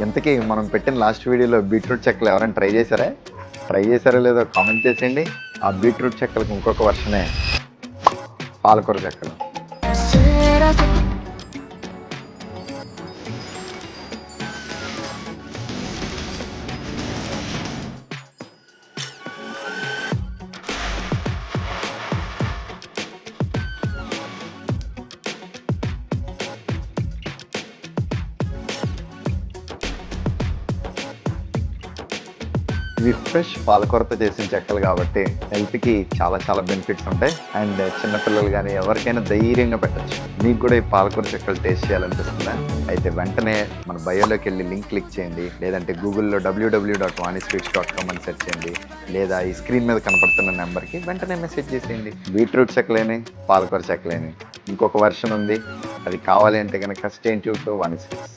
ఇంతకీ మనం పెట్టిన లాస్ట్ వీడియోలో బీట్రూట్ చెక్కలు ఎవరైనా ట్రై చేశారో లేదో కామెంట్ చేసేయండి. ఆ బీట్రూట్ చెక్కలకు ఇంకొక వర్షనే పాలకూర చెక్కలు. ఇవి ఫ్రెష్ పాలకూరతో చేసిన చెక్కలు కాబట్టి హెల్త్కి చాలా చాలా బెనిఫిట్స్ ఉంటాయి. అండ్ చిన్నపిల్లలు కానీ ఎవరికైనా ధైర్యంగా పెట్టచ్చు. మీకు కూడా ఈ పాలకూర చెక్కలు టేస్ట్ చేయాలనిపిస్తుందా? అయితే వెంటనే మన బయోలోకి వెళ్ళి లింక్ క్లిక్ చేయండి, లేదంటే గూగుల్లో www.vanisweets.com అని సెర్చ్ చేయండి, లేదా ఈ స్క్రీన్ మీద కనపడుతున్న నెంబర్కి వెంటనే మెసేజ్ చేసేయండి. బీట్రూట్ చెక్కలేని పాలకూర చెక్కలేని ఇంకొక వర్షన్ ఉంది. అది కావాలి అంటే కనుక stay tuned to Vani sweets.